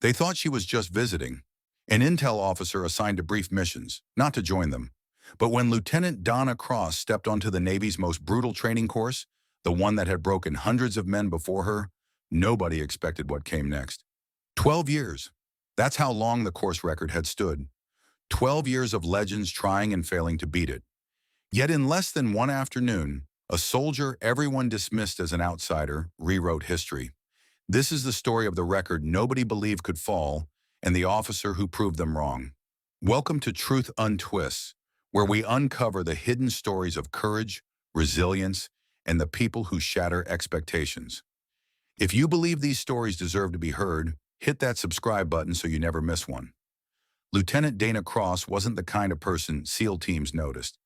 They thought she was just visiting, an intel officer assigned to brief missions, not to join them. But when Lieutenant Donna Cross stepped onto the Navy's most brutal training course, the one that had broken hundreds of men before her, nobody expected what came next. 12 years. That's how long the course record had stood. 12 years of legends trying and failing to beat it. Yet in less than one afternoon, a soldier everyone dismissed as an outsider rewrote history. This is the story of the record nobody believed could fall and the officer who proved them wrong. Welcome to Truth Untwists, where we uncover the hidden stories of courage, resilience, and the people who shatter expectations. If you believe these stories deserve to be heard, hit that subscribe button so you never miss one. Lieutenant Dana Cross wasn't the kind of person SEAL teams noticed.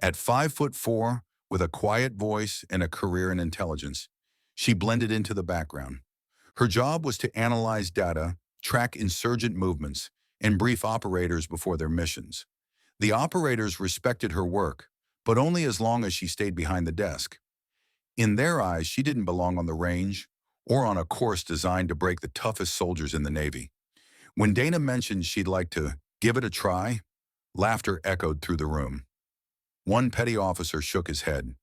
At 5'4", with a quiet voice and a career in intelligence, she blended into the background. Her job was to analyze data, track insurgent movements, and brief operators before their missions. The operators respected her work, but only as long as she stayed behind the desk. In their eyes, she didn't belong on the range or on a course designed to break the toughest soldiers in the Navy. When Dana mentioned she'd like to give it a try, laughter echoed through the room. One petty officer shook his head.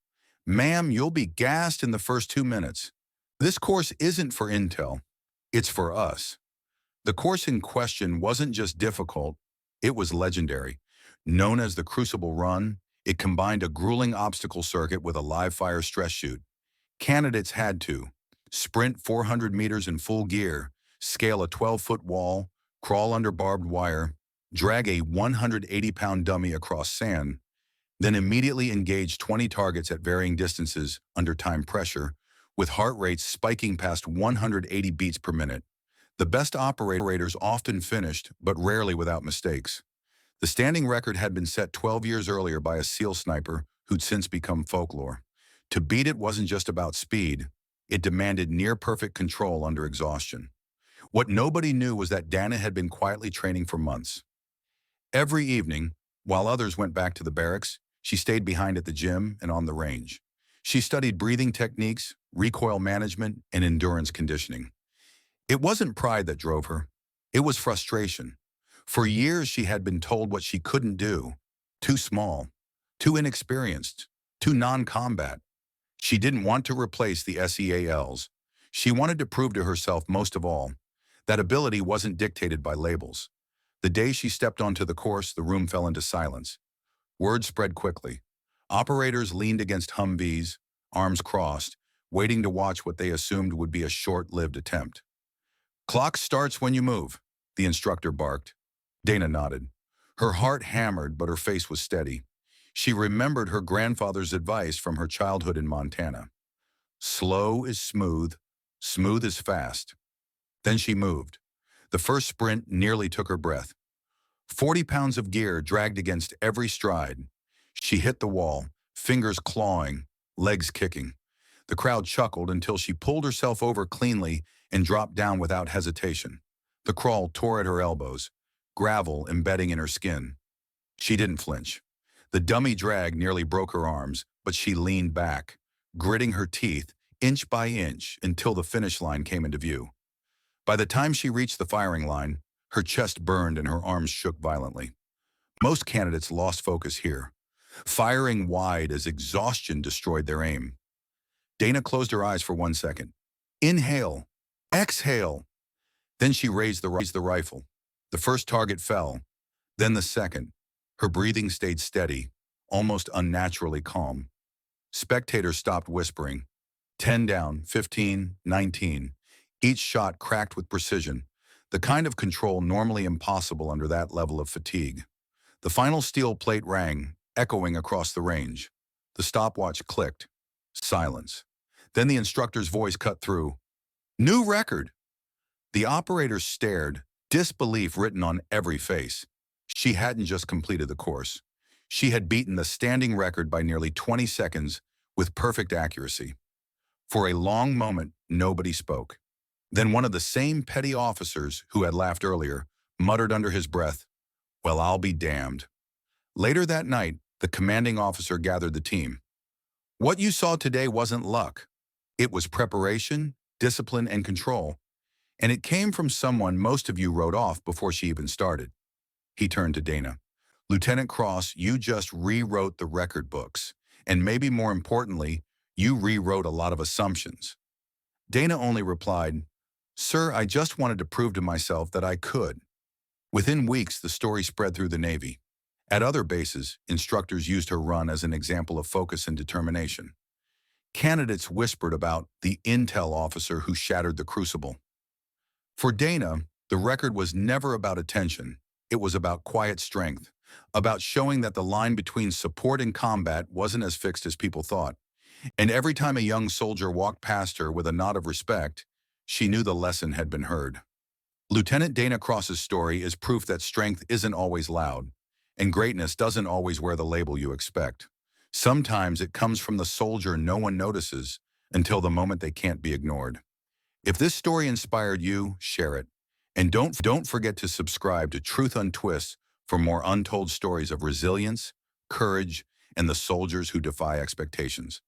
"Ma'am, you'll be gassed in the first 2 minutes. This course isn't for intel. It's for us." The course in question wasn't just difficult, it was legendary. Known as the Crucible Run, it combined a grueling obstacle circuit with a live-fire stress chute. Candidates had to sprint 400 meters in full gear, scale a 12-foot wall, crawl under barbed wire, drag a 180-pound dummy across sand, then immediately engage 20 targets at varying distances under time pressure, with heart rates spiking past 180 beats per minute. The best operators often finished, but rarely without mistakes. The standing record had been set 12 years earlier by a SEAL sniper who'd since become folklore. To beat it wasn't just about speed, it demanded near-perfect control under exhaustion. What nobody knew was that Dana had been quietly training for months. Every evening, while others went back to the barracks, she stayed behind at the gym and on the range. She studied breathing techniques, recoil management, and endurance conditioning. It wasn't pride that drove her. It was frustration. For years, she had been told what she couldn't do. Too small, too inexperienced, too non-combat. She didn't want to replace the SEALs. She wanted to prove to herself, most of all, that ability wasn't dictated by labels. The day she stepped onto the course, the room fell into silence. Word spread quickly. Operators leaned against Humvees, arms crossed, waiting to watch what they assumed would be a short-lived attempt. "Clock starts when you move," the instructor barked. Dana nodded. Her heart hammered, but her face was steady. She remembered her grandfather's advice from her childhood in Montana. Slow is smooth, smooth is fast. Then she moved. The first sprint nearly took her breath. 40 pounds of gear dragged against every stride. She hit the wall, fingers clawing, legs kicking. The crowd chuckled until she pulled herself over cleanly and dropped down without hesitation. The crawl tore at her elbows, gravel embedding in her skin. She didn't flinch. The dummy drag nearly broke her arms, but she leaned back, gritting her teeth inch by inch until the finish line came into view. By the time she reached the firing line, her chest burned and her arms shook violently. Most candidates lost focus here, firing wide as exhaustion destroyed their aim. Dana closed her eyes for 1 second. Inhale, exhale. Then she raised the rifle. The first target fell, then the second. Her breathing stayed steady, almost unnaturally calm. Spectators stopped whispering. 10 down, 15, 19. Each shot cracked with precision, the kind of control normally impossible under that level of fatigue. The final steel plate rang, echoing across the range. The stopwatch clicked. Silence. Then the instructor's voice cut through. "New record!" The operators stared, disbelief written on every face. She hadn't just completed the course. She had beaten the standing record by nearly 20 seconds with perfect accuracy. For a long moment, nobody spoke. Then one of the same petty officers who had laughed earlier muttered under his breath, "Well, I'll be damned." Later that night, the commanding officer gathered the team. "What you saw today wasn't luck. It was preparation, discipline, and control. And it came from someone most of you wrote off before she even started. He turned to Dana. Lieutenant Cross, you just rewrote the record books. And maybe more importantly, you rewrote a lot of assumptions. Dana only replied, Sir, I just wanted to prove to myself that I could. Within weeks, the story spread through the Navy. At other bases, instructors used her run as an example of focus and determination. Candidates whispered about the intel officer who shattered the crucible. For Dana, the record was never about attention. It was about quiet strength, about showing that the line between support and combat wasn't as fixed as people thought. And every time a young soldier walked past her with a nod of respect, she knew the lesson had been heard. Lieutenant Dana Cross's story is proof that strength isn't always loud, and greatness doesn't always wear the label you expect. Sometimes it comes from the soldier no one notices until the moment they can't be ignored. If this story inspired you, share it. And don't forget to subscribe to Truth Untwists for more untold stories of resilience, courage, and the soldiers who defy expectations.